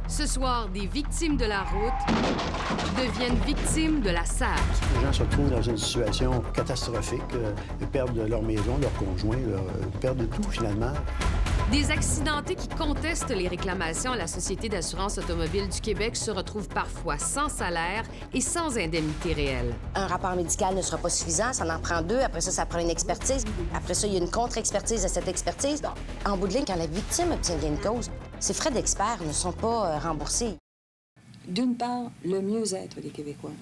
Ce soir, des victimes de la route deviennent victimes de la SAC. Les gens se retrouvent dans une situation catastrophique. Ils perdent leur maison, leur conjoint, ils perdent tout, finalement. Des accidentés qui contestent les réclamations à la Société d'assurance automobile du Québec se retrouvent parfois sans salaire et sans indemnité réelle. Un rapport médical ne sera pas suffisant, ça en prend deux. Après ça, ça prend une expertise. Après ça, il y a une contre-expertise à cette expertise. En bout de ligne, quand la victime obtient gain de cause, ses frais d'expert ne sont pas remboursés. D'une part, le mieux-être des Québécois.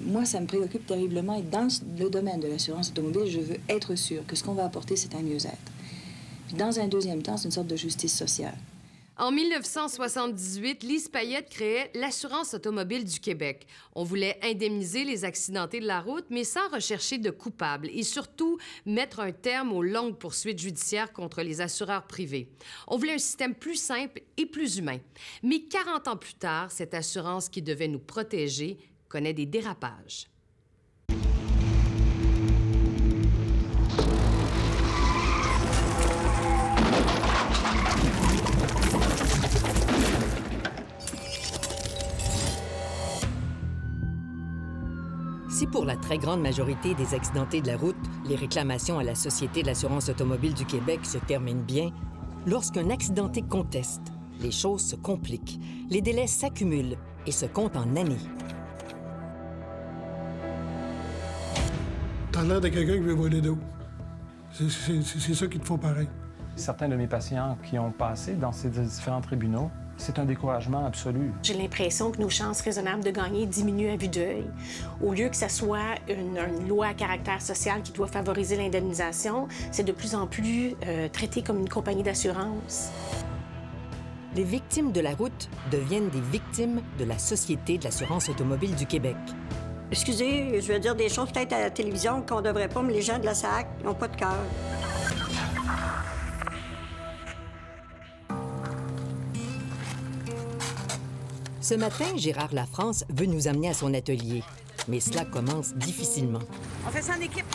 Moi, ça me préoccupe terriblement. Et dans le domaine de l'assurance automobile, je veux être sûre que ce qu'on va apporter, c'est un mieux-être. Puis dans un deuxième temps, c'est une sorte de justice sociale. En 1978, Lise Payette créait l'Assurance automobile du Québec. On voulait indemniser les accidentés de la route, mais sans rechercher de coupables et surtout mettre un terme aux longues poursuites judiciaires contre les assureurs privés. On voulait un système plus simple et plus humain. Mais 40 ans plus tard, cette assurance qui devait nous protéger connaît des dérapages. Si pour la très grande majorité des accidentés de la route, les réclamations à la Société de l'assurance automobile du Québec se terminent bien, lorsqu'un accidenté conteste, les choses se compliquent, les délais s'accumulent et se comptent en années. T'as l'air de quelqu'un qui veut voler d'eau. C'est ça qui te font pareil. Certains de mes patients qui ont passé dans ces différents tribunaux, c'est un découragement absolu. J'ai l'impression que nos chances raisonnables de gagner diminuent à vue d'œil. Au lieu que ce soit une loi à caractère social qui doit favoriser l'indemnisation, c'est de plus en plus traité comme une compagnie d'assurance. Les victimes de la route deviennent des victimes de la Société de l'assurance automobile du Québec. Excusez, je vais dire des choses peut-être à la télévision qu'on devrait pas, mais les gens de la SAC n'ont pas de cœur. Ce matin, Gérard Lafrance veut nous amener à son atelier. Mais cela commence difficilement. On fait ça en équipe.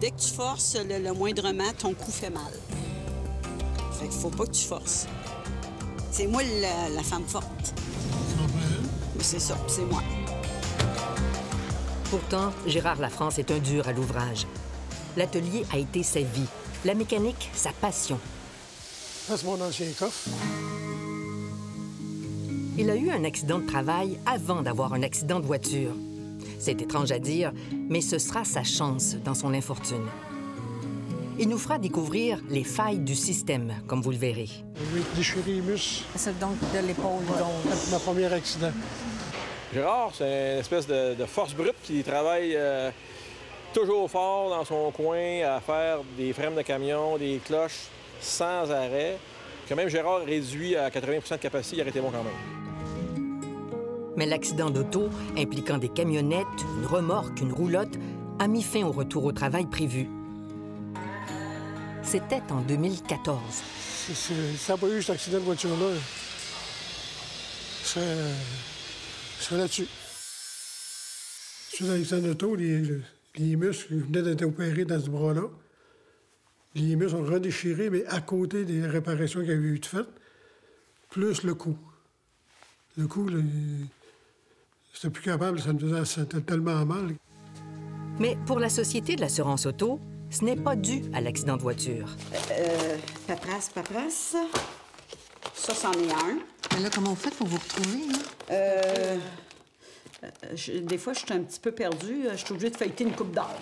Dès que tu forces le moindrement, ton cou fait mal. Fait qu'il faut pas que tu forces. C'est moi la femme forte. Mais c'est ça, c'est moi. Pourtant, Gérard Lafrance est un dur à l'ouvrage. L'atelier a été sa vie, la mécanique, sa passion. Ça, c'est mon ancien coffre. Il a eu un accident de travail avant d'avoir un accident de voiture. C'est étrange à dire, mais ce sera sa chance dans son infortune. Il nous fera découvrir les failles du système, comme vous le verrez. Je vais déchirer les muscles. C'est donc de l'épaule gauche. C'est ma première accident. Gérard, c'est une espèce de force brute qui travaille toujours fort dans son coin à faire des freins de camion, des cloches, sans arrêt. Quand même, Gérard réduit à 80 de capacité, il aurait été bon quand même. Mais l'accident d'auto, impliquant des camionnettes, une remorque, une roulotte, a mis fin au retour au travail prévu. C'était en 2014. Ça n'a pas eu cet accident de voiture-là. C'est là-dessus. Sur l'accident d'auto, les muscles venaient d'être opérés dans ce bras-là. Les muscles ont redéchiré, mais à côté des réparations qu'il y avait eu de faites, plus le cou. Le cou, c'était plus capable, ça me faisait tellement mal. Mais pour la Société de l'assurance auto, ce n'est pas dû à l'accident de voiture. Paperasse. Ça, c'en est un. Mais là, comment vous faites pour vous retrouver, Des fois, je suis un petit peu perdue. Je suis obligée de feuilleter une coupe d'heure.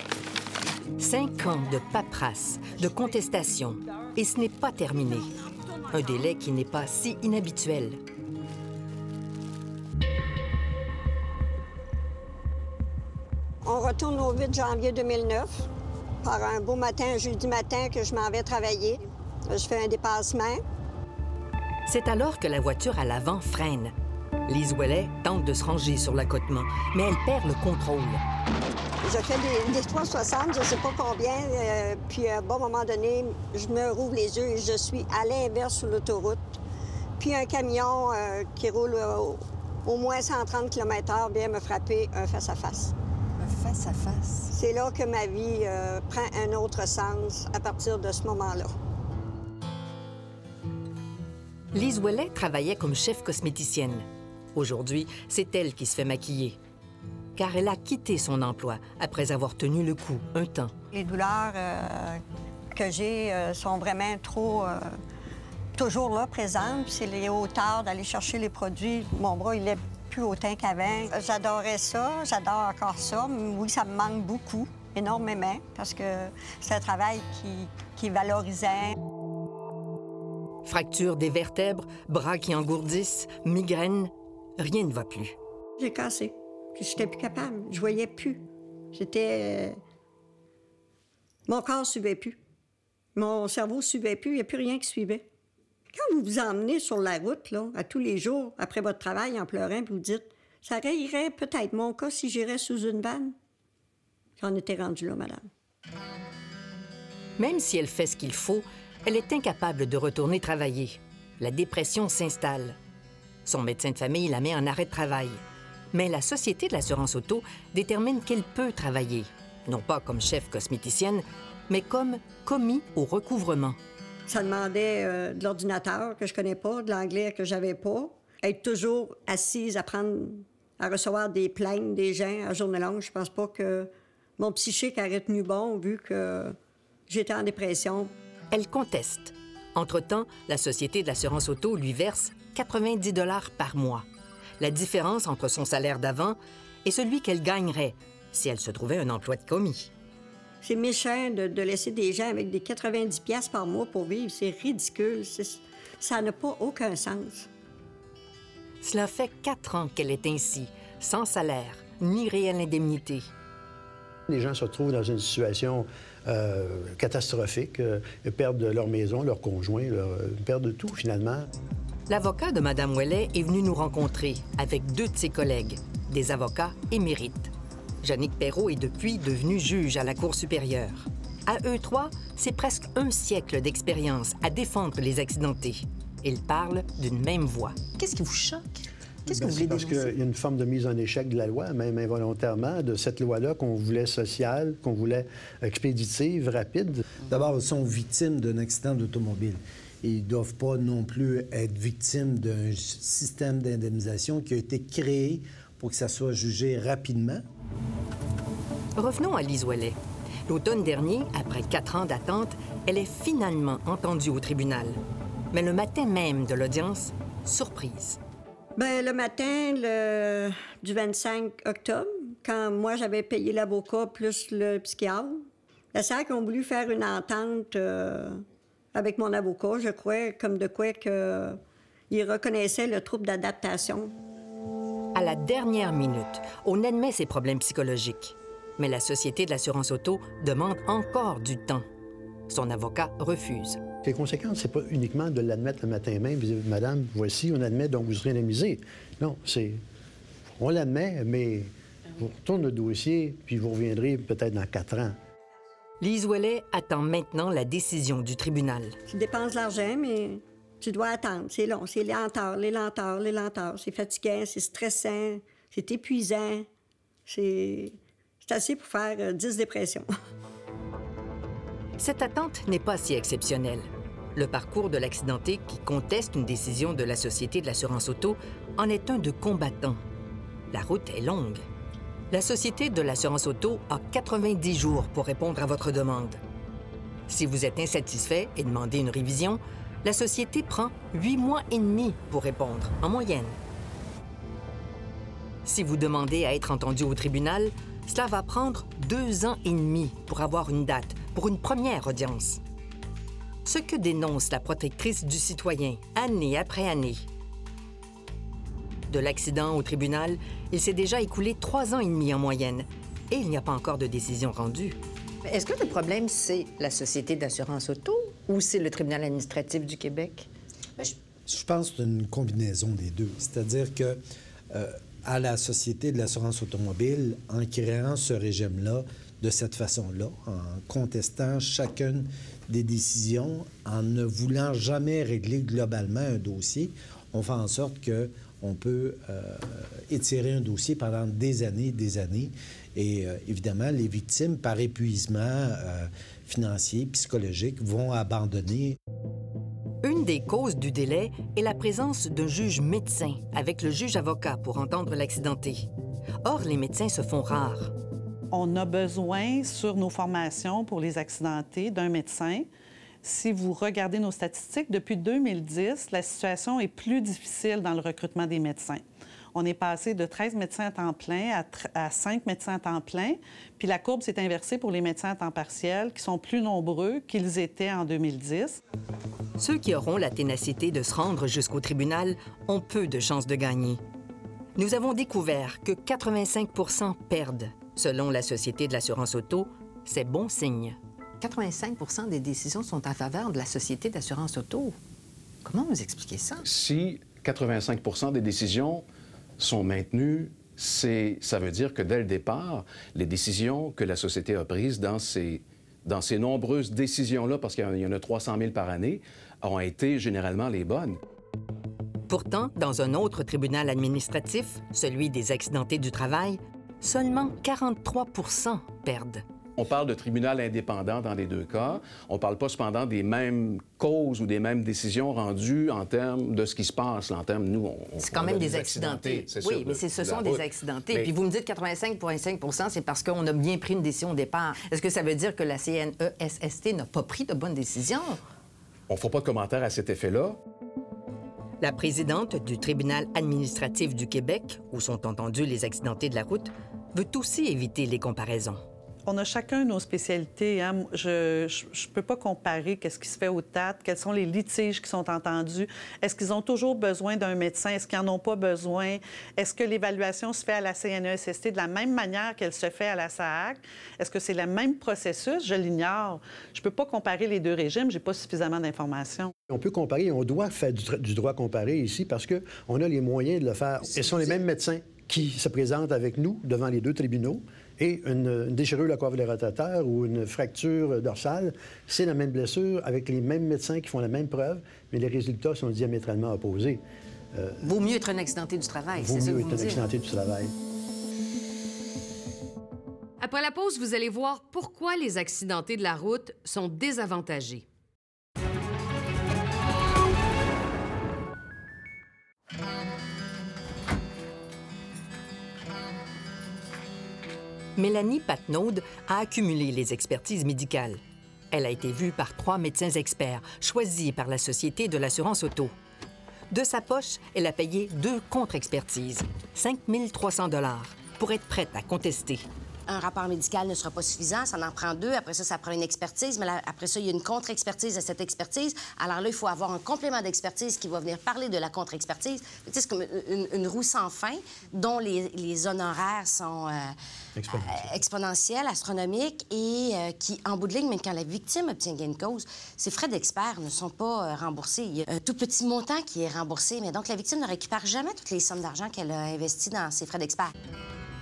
5 ans de paperasse, de contestation. Et ce n'est pas terminé. Un délai qui n'est pas si inhabituel. On retourne au 8 janvier 2009. Par un beau matin, un jeudi matin, que je m'en vais travailler. Je fais un dépassement. C'est alors que la voiture à l'avant freine. Lise Ouellet tente de se ranger sur l'accotement, mais elle perd le contrôle. Je fais des 360, je ne sais pas combien, puis à un bon moment donné, je me rouvre les yeux et je suis à l'inverse sur l'autoroute. Puis un camion qui roule au moins 130 km/h vient me frapper un face-à-face. Un face-à-face? C'est là que ma vie prend un autre sens à partir de ce moment-là. Lise Ouellet travaillait comme chef cosméticienne. Aujourd'hui, c'est elle qui se fait maquiller. Car elle a quitté son emploi après avoir tenu le coup un temps. Les douleurs que j'ai sont vraiment toujours là, présentes. C'est les hauteurs d'aller chercher les produits. Mon bras, il est plus hautain qu'avant. J'adorais ça, j'adore encore ça. Oui, ça me manque beaucoup, énormément, parce que c'est un travail qui est valorisant. Fracture des vertèbres, bras qui engourdissent, migraine, rien ne va plus. J'ai cassé. J'étais plus capable. Je voyais plus. Mon corps suivait plus. Mon cerveau suivait plus. Il n'y a plus rien qui suivait. Quand vous vous emmenez sur la route, là, à tous les jours, après votre travail, en pleurant, puis vous dites, ça irait peut-être mon cas si j'irais sous une vanne. J'en étais rendue là, madame. Même si elle fait ce qu'il faut, elle est incapable de retourner travailler. La dépression s'installe. Son médecin de famille la met en arrêt de travail. Mais la Société de l'assurance auto détermine qu'elle peut travailler, non pas comme chef cosméticienne, mais comme commis au recouvrement. Ça demandait de l'ordinateur que je connais pas, de l'anglais que j'avais pas, être toujours assise à recevoir des plaintes des gens à journée longue. Je pense pas que mon psychique a retenu bon vu que j'étais en dépression. Elle conteste. Entre-temps, la Société de l'assurance auto lui verse 90 $ par mois. La différence entre son salaire d'avant et celui qu'elle gagnerait si elle se trouvait un emploi de commis. C'est méchant de laisser des gens avec des 90 $ par mois pour vivre. C'est ridicule. Ça n'a pas aucun sens. Cela fait 4 ans qu'elle est ainsi, sans salaire, ni réelle indemnité. Les gens se retrouvent dans une situation catastrophique. Ils perdent leur maison, leur conjoint, ils perdent tout, finalement. L'avocat de Mme Ouellet est venu nous rencontrer avec 2 de ses collègues, des avocats émérites. Jannick Perrault est depuis devenu juge à la Cour supérieure. À eux 3, c'est presque un siècle d'expérience à défendre les accidentés. Ils parlent d'une même voix. Qu'est-ce qui vous choque? Qu'est-ce que vous voulez dénoncer? Parce qu'il y a une forme de mise en échec de la loi, même involontairement, de cette loi-là qu'on voulait sociale, qu'on voulait expéditive, rapide. D'abord, ils sont victimes d'un accident d'automobile. Ils ne doivent pas non plus être victimes d'un système d'indemnisation qui a été créé pour que ça soit jugé rapidement. Revenons à Lise Ouellet. L'automne dernier, après 4 ans d'attente, elle est finalement entendue au tribunal. Mais le matin même de l'audience, surprise. Bien, le matin du 25 octobre, quand moi, j'avais payé l'avocat plus le psychiatre, la SAC ont voulu faire une entente avec mon avocat, je crois, comme de quoi qu'il reconnaissait le trouble d'adaptation. À la dernière minute, on admet ses problèmes psychologiques. Mais la Société de l'assurance auto demande encore du temps. Son avocat refuse. Les conséquences, c'est pas uniquement de l'admettre le matin même, madame, voici, on admet, donc vous serez indemnisé. Non, c'est... On l'admet, mais vous retournez le dossier, puis vous reviendrez peut-être dans 4 ans. Lise Ouellet attend maintenant la décision du tribunal. Tu dépenses de l'argent, mais tu dois attendre. C'est long, c'est les lenteurs. C'est fatigant, c'est stressant, c'est épuisant. C'est assez pour faire 10 dépressions. Cette attente n'est pas si exceptionnelle. Le parcours de l'accidenté qui conteste une décision de la Société de l'assurance auto en est un de combattant. La route est longue. La Société de l'assurance auto a 90 jours pour répondre à votre demande. Si vous êtes insatisfait et demandez une révision, la Société prend 8 mois et demi pour répondre, en moyenne. Si vous demandez à être entendu au tribunal, cela va prendre 2 ans et demi pour avoir une date, pour une première audience. Ce que dénonce la protectrice du citoyen, année après année. De l'accident au tribunal, il s'est déjà écoulé 3 ans et demi en moyenne, et il n'y a pas encore de décision rendue. Est-ce que le problème, c'est la Société d'assurance auto ou c'est le tribunal administratif du Québec? Je pense que c'est une combinaison des deux. C'est-à-dire que à la Société de l'assurance automobile, en créant ce régime-là de cette façon-là, en contestant chacune des décisions, en ne voulant jamais régler globalement un dossier, on fait en sorte qu'on peut étirer un dossier pendant des années. Et évidemment, les victimes, par épuisement financier, psychologique, vont abandonner. Une des causes du délai est la présence d'un juge médecin avec le juge avocat pour entendre l'accidenté. Or, les médecins se font rares. On a besoin, sur nos formations pour les accidentés, d'un médecin. Si vous regardez nos statistiques, depuis 2010, la situation est plus difficile dans le recrutement des médecins. On est passé de 13 médecins à temps plein à 5 médecins à temps plein, puis la courbe s'est inversée pour les médecins à temps partiel, qui sont plus nombreux qu'ils étaient en 2010. Ceux qui auront la ténacité de se rendre jusqu'au tribunal ont peu de chances de gagner. Nous avons découvert que 85 % perdent. Selon la Société de l'assurance auto, c'est bon signe. 85 des décisions sont en faveur de la Société d'assurance auto. Comment vous expliquez ça? Si 85 des décisions sont maintenues, ça veut dire que dès le départ, les décisions que la Société a prises dans ces nombreuses décisions-là, parce qu'il y en a 300 000 par année, ont été généralement les bonnes. Pourtant, dans un autre tribunal administratif, celui des accidentés du travail, seulement 43 % perdent. On parle de tribunal indépendant dans les deux cas. On ne parle pas cependant des mêmes causes ou des mêmes décisions rendues en termes de ce qui se passe. En termes, nous, c'est quand même des accidentés. Oui, mais ce sont des accidentés. Mais... Puis vous me dites 85,5 % c'est parce qu'on a bien pris une décision au départ. Est-ce que ça veut dire que la CNESST n'a pas pris de bonnes décisions? On ne fera pas de commentaire à cet effet-là. La présidente du tribunal administratif du Québec, où sont entendus les accidentés de la route, veut aussi éviter les comparaisons. On a chacun nos spécialités. Hein? Je ne peux pas comparer qu'est-ce qui se fait au TAT, quels sont les litiges qui sont entendus. Est-ce qu'ils ont toujours besoin d'un médecin? Est-ce qu'ils n'en ont pas besoin? Est-ce que l'évaluation se fait à la CNESST de la même manière qu'elle se fait à la SAAC? Est-ce que c'est le même processus? Je l'ignore. Je ne peux pas comparer les deux régimes. Je n'ai pas suffisamment d'informations. On peut comparer, on doit faire du droit comparé ici parce qu'on a les moyens de le faire. Ce sont les mêmes médecins qui se présentent avec nous devant les deux tribunaux. Et une déchirure de la coiffe rotateur ou une fracture dorsale, c'est la même blessure avec les mêmes médecins qui font la même preuve, mais les résultats sont diamétralement opposés. Vaut mieux être un accidenté du travail, c'est ça que vous me dites? Vaut mieux être un accidenté du travail. Après la pause, vous allez voir pourquoi les accidentés de la route sont désavantagés. Mélanie Patnaud a accumulé les expertises médicales. Elle a été vue par 3 médecins experts, choisis par la Société de l'assurance auto. De sa poche, elle a payé 2 contre-expertises, 5 300 $ pour être prête à contester. Un rapport médical ne sera pas suffisant, ça en prend 2. Après ça, ça prend une expertise, mais là, après ça, il y a une contre-expertise à cette expertise. Alors là, il faut avoir un complément d'expertise qui va venir parler de la contre-expertise. C'est comme une roue sans fin, dont les honoraires sont exponentiels, astronomiques, et qui, en bout de ligne, même quand la victime obtient gain de cause, ces frais d'expert ne sont pas remboursés. Il y a un tout petit montant qui est remboursé, mais donc la victime ne récupère jamais toutes les sommes d'argent qu'elle a investies dans ses frais d'expert.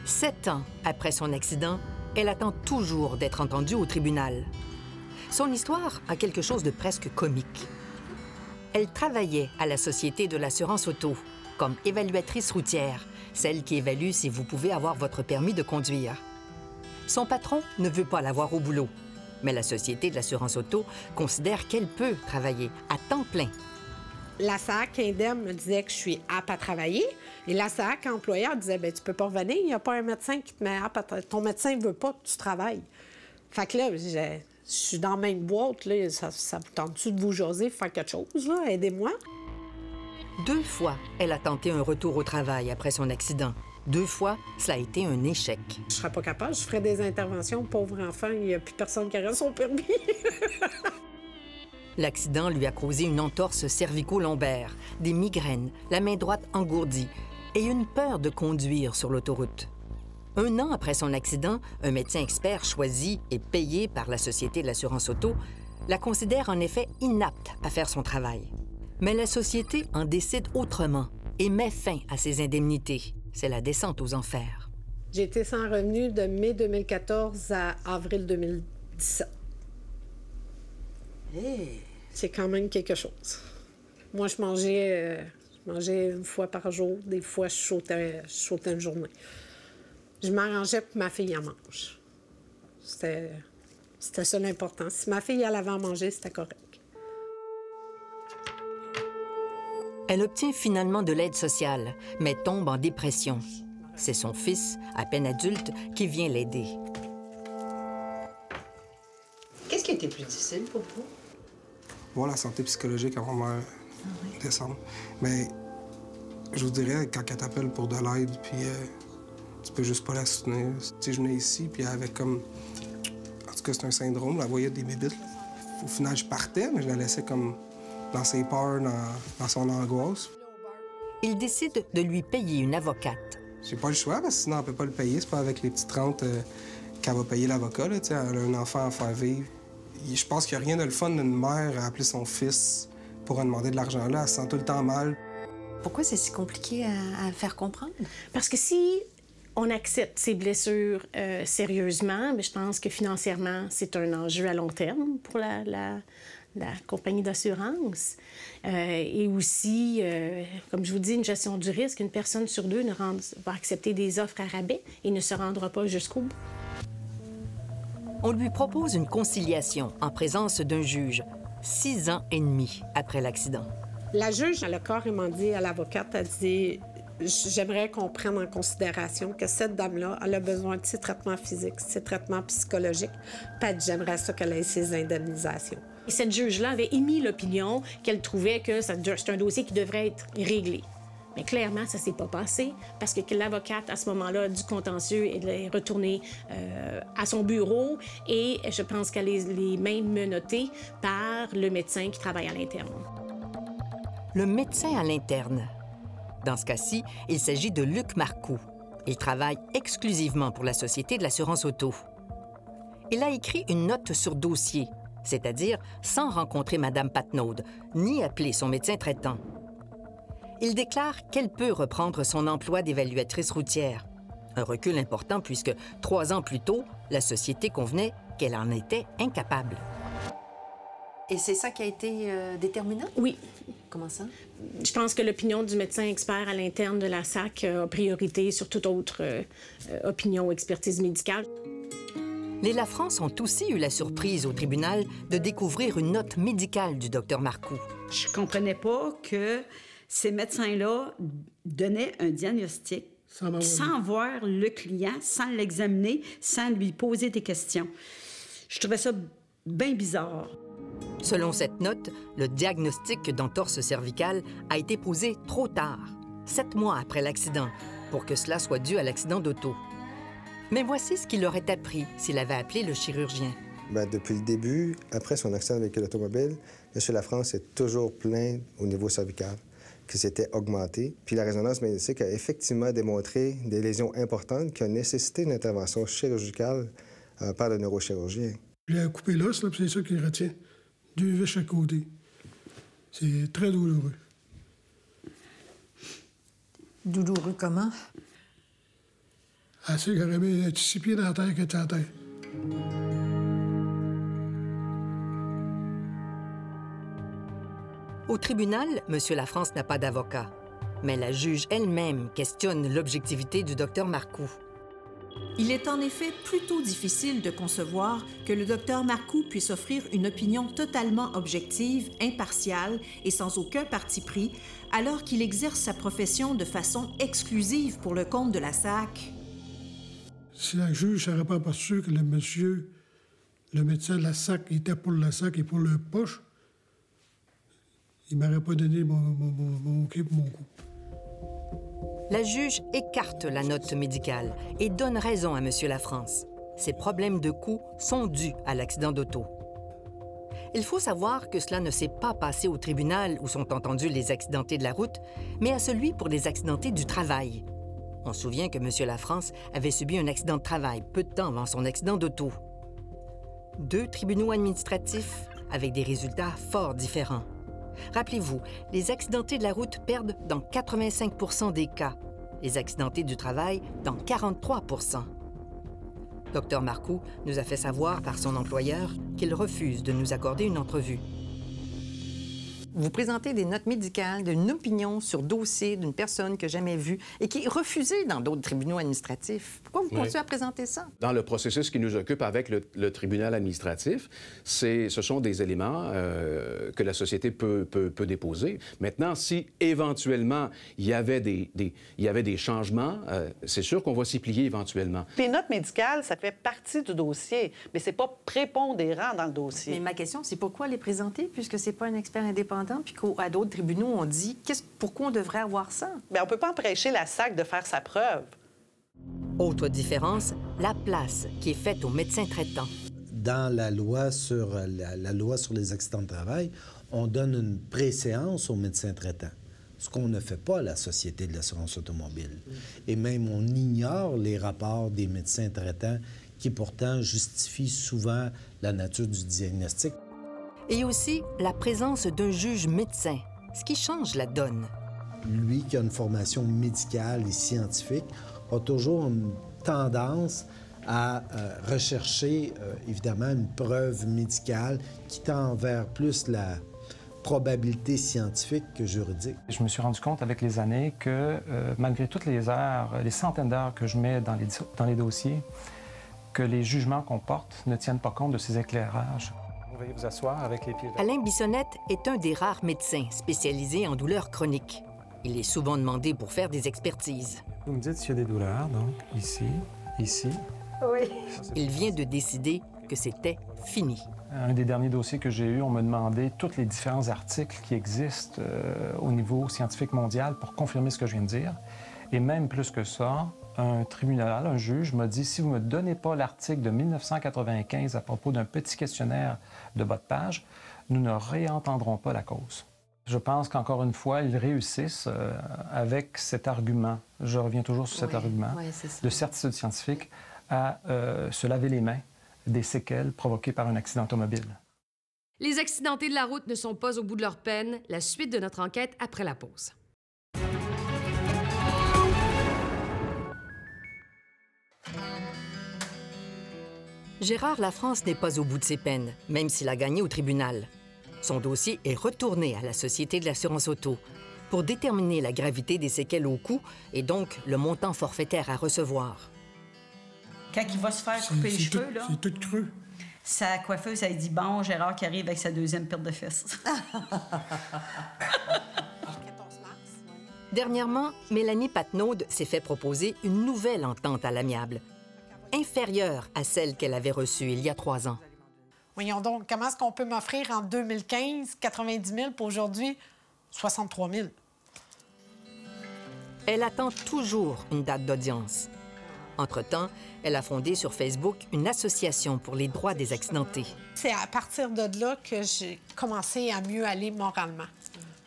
7 ans après son accident, elle attend toujours d'être entendue au tribunal. Son histoire a quelque chose de presque comique. Elle travaillait à la Société de l'assurance auto comme évaluatrice routière, celle qui évalue si vous pouvez avoir votre permis de conduire. Son patron ne veut pas l'avoir au boulot, mais la Société de l'assurance auto considère qu'elle peut travailler à temps plein. La SAAC Indem me disait que je suis apte à travailler. Et la SAAC employeur disait, bien, tu peux pas revenir, il n'y a pas un médecin qui te met apte à travailler. Ton médecin ne veut pas que tu travailles. Fait que là, je suis dans la même boîte, là, ça vous tente-tu de vous jaser, faire quelque chose, là? Aidez-moi. 2 fois, elle a tenté un retour au travail après son accident. 2 fois, cela a été un échec. Je serais pas capable, je ferais des interventions, pauvre enfant, il n'y a plus personne qui aurait son permis. L'accident lui a causé une entorse cervico-lombaire, des migraines, la main droite engourdie et une peur de conduire sur l'autoroute. 1 an après son accident, un médecin expert choisi et payé par la Société de l'assurance auto la considère en effet inapte à faire son travail. Mais la Société en décide autrement et met fin à ses indemnités. C'est la descente aux enfers. J'ai été sans revenu de mai 2014 à avril 2017. Hey. C'est quand même quelque chose. Moi, je mangeais 1 fois par jour. Des fois, je sautais une journée. Je m'arrangeais pour que ma fille en mange. C'était ça l'important. Si ma fille allait à manger, c'était correct. Elle obtient finalement de l'aide sociale, mais tombe en dépression. C'est son fils, à peine adulte, qui vient l'aider. Qu'est-ce qui a été plus difficile pour vous? Voir la santé psychologique avant ma décembre. Mais je vous dirais, quand elle t'appelle pour de l'aide, puis tu peux juste pas la soutenir. Tu sais, je venais ici, puis elle avait comme... En tout cas, c'est un syndrome, elle voyait des bébites. Au final, je partais, mais je la laissais comme dans ses peurs, dans son angoisse. Il décide de lui payer une avocate. J'ai pas le choix, parce que sinon, elle peut pas le payer. C'est pas avec les petites rentes qu'elle va payer l'avocat. Elle a un enfant à faire vivre. Je pense qu'il n'y a rien de le fun d'une mère à appeler son fils pour en demander de l'argent là. Elle se sent tout le temps mal. Pourquoi c'est si compliqué à faire comprendre? Parce que si on accepte ces blessures sérieusement, mais je pense que financièrement, c'est un enjeu à long terme pour la compagnie d'assurance. Et aussi, comme je vous dis, une gestion du risque. Une personne sur deux va accepter des offres à rabais et ne se rendra pas jusqu'au bout. On lui propose une conciliation en présence d'un juge, 6 ans et demi après l'accident. La juge, elle a carrément dit à l'avocate, elle dit « J'aimerais qu'on prenne en considération que cette dame-là, elle a besoin de ses traitements physiques, ses traitements psychologiques, puis j'aimerais ça qu'elle ait ses indemnisations. » Et cette juge-là avait émis l'opinion qu'elle trouvait que c'est un dossier qui devrait être réglé. Mais clairement, ça ne s'est pas passé parce que l'avocate, à ce moment-là, du contentieux, elle est retournée à son bureau et je pense qu'elle est même menottée par le médecin qui travaille à l'interne. Le médecin à l'interne. Dans ce cas-ci, il s'agit de Luc Marcoux. Il travaille exclusivement pour la Société de l'assurance auto. Il a écrit une note sur dossier, c'est-à-dire sans rencontrer Mme Patnaud, ni appeler son médecin traitant. Il déclare qu'elle peut reprendre son emploi d'évaluatrice routière. Un recul important puisque 3 ans plus tôt, la société convenait qu'elle en était incapable. Et c'est ça qui a été déterminant? Oui. Comment ça? Je pense que l'opinion du médecin expert à l'interne de la SAC a priorité sur toute autre opinion ou expertise médicale. Les Lafrance ont aussi eu la surprise au tribunal de découvrir une note médicale du docteur Marcoux. Je comprenais pas que ces médecins-là donnaient un diagnostic sans voir le client, sans l'examiner, sans lui poser des questions. Je trouvais ça bien bizarre. Selon cette note, le diagnostic d'entorse cervicale a été posé trop tard, 7 mois après l'accident, pour que cela soit dû à l'accident d'auto. Mais voici ce qu'il aurait appris s'il avait appelé le chirurgien. Depuis le début, après son accident avec l'automobile, M. Lafrance est toujours plaint au niveau cervical, que c'était augmenté. Puis la résonance magnétique a effectivement démontré des lésions importantes qui ont nécessité une intervention chirurgicale par le neurochirurgien. Il a coupé l'os, puis c'est ça qu'il retient. 2 vis chaque côté. C'est très douloureux. Douloureux comment? Assez qu'il aurait mis 6 pieds dans la terre que était à terre. Au tribunal, M. Lafrance n'a pas d'avocat, mais la juge elle-même questionne l'objectivité du docteur Marcoux. Il est en effet plutôt difficile de concevoir que le docteur Marcoux puisse offrir une opinion totalement objective, impartiale et sans aucun parti pris, alors qu'il exerce sa profession de façon exclusive pour le compte de la SAC. Si la juge ne serait pas sûr que le monsieur, le médecin de la SAC, était pour la SAC et pour le poche, il ne m'aurait pas donné mon OK pour mon coup. La juge écarte la note médicale et donne raison à M. Lafrance. Ses problèmes de cou sont dus à l'accident d'auto. Il faut savoir que cela ne s'est pas passé au tribunal où sont entendus les accidentés de la route, mais à celui pour les accidentés du travail. On se souvient que M. Lafrance avait subi un accident de travail peu de temps avant son accident d'auto. 2 tribunaux administratifs avec des résultats fort différents. Rappelez-vous, les accidentés de la route perdent dans 85 des cas, les accidentés du travail dans 43 Dr Marcoux nous a fait savoir par son employeur qu'il refuse de nous accorder une entrevue. Vous présentez des notes médicales d'une opinion sur dossier d'une personne que jamais vue et qui est refusée dans d'autres tribunaux administratifs. Pourquoi vous continuez à présenter ça? Dans le processus qui nous occupe avec le tribunal administratif, ce sont des éléments que la société peut déposer. Maintenant, si éventuellement il y avait des changements, c'est sûr qu'on va s'y plier éventuellement. Les notes médicales, ça fait partie du dossier, mais c'est pas prépondérant dans le dossier. Mais ma question, c'est pourquoi les présenter, puisque c'est pas un expert indépendant, puis qu'à d'autres tribunaux, on dit pourquoi on devrait avoir ça? Bien, on peut pas empêcher la SAC de faire sa preuve. Autre différence, la place qui est faite aux médecins traitants. Dans la loi sur les accidents de travail, on donne une préséance aux médecins traitants, ce qu'on ne fait pas à la Société de l'assurance automobile. Et même, on ignore les rapports des médecins traitants qui, pourtant, justifient souvent la nature du diagnostic. Et aussi la présence d'un juge médecin, ce qui change la donne. Lui qui a une formation médicale et scientifique a toujours une tendance à rechercher, évidemment, une preuve médicale qui tend vers plus la probabilité scientifique que juridique. Je me suis rendu compte avec les années que, malgré toutes les heures, les centaines d'heures que je mets dans les dossiers, que les jugements qu'on porte ne tiennent pas compte de ces éclairages. Veuillez vous asseoir avec les pieds. Alain Bissonnette est un des rares médecins spécialisés en douleurs chroniques. Il est souvent demandé pour faire des expertises. Vous me dites s'il y a des douleurs, donc ici, ici. Oui. Il vient de décider que c'était fini. Un des derniers dossiers que j'ai eu, on me demandait tous les différents articles qui existent au niveau scientifique mondial pour confirmer ce que je viens de dire. Et même plus que ça, un tribunal, un juge m'a dit, si vous ne me donnez pas l'article de 1995 à propos d'un petit questionnaire de bas de page, nous ne réentendrons pas la cause. Je pense qu'encore une fois, ils réussissent avec cet argument, je reviens toujours sur cet argument, de certitude scientifique, à se laver les mains des séquelles provoquées par un accident automobile. Les accidentés de la route ne sont pas au bout de leur peine. La suite de notre enquête après la pause. Gérard Lafrance n'est pas au bout de ses peines, même s'il a gagné au tribunal. Son dossier est retourné à la Société de l'assurance auto pour déterminer la gravité des séquelles au cou et donc le montant forfaitaire à recevoir. Quand il va se faire couper les cheveux, là... C'est tout creux. Sa coiffeuse, elle dit « Bon, Gérard qui arrive avec sa deuxième paire de fesses. » Dernièrement, Mélanie Patnaud s'est fait proposer une nouvelle entente à l'amiable, inférieure à celle qu'elle avait reçue il y a 3 ans. Voyons donc, comment est-ce qu'on peut m'offrir en 2015 90 000 pour aujourd'hui 63 000? Elle attend toujours une date d'audience. Entre-temps, elle a fondé sur Facebook une association pour les droits des accidentés. C'est à partir de là que j'ai commencé à mieux aller moralement.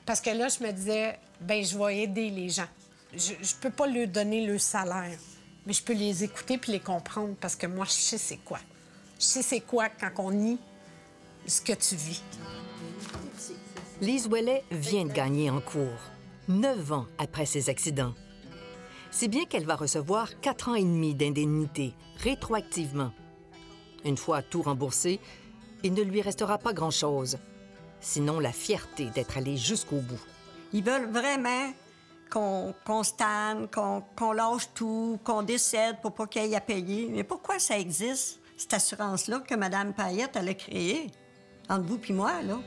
Parce que là, je me disais, bien, je vais aider les gens. Je peux pas leur donner le salaire, mais je peux les écouter puis les comprendre parce que moi, je sais c'est quoi. Je sais c'est quoi quand on nie ce que tu vis. Lise Ouellet vient de gagner en cours, 9 ans après ses accidents. Si bien qu'elle va recevoir 4 ans et demi d'indemnité, rétroactivement. Une fois tout remboursé, il ne lui restera pas grand-chose. Sinon la fierté d'être allée jusqu'au bout. Ils veulent vraiment qu'on se tanne, qu'on lâche tout, qu'on décède pour pas qu'il y ait à payer. Mais pourquoi ça existe, cette assurance-là que Mme Payette, elle a créée, entre vous et moi, là?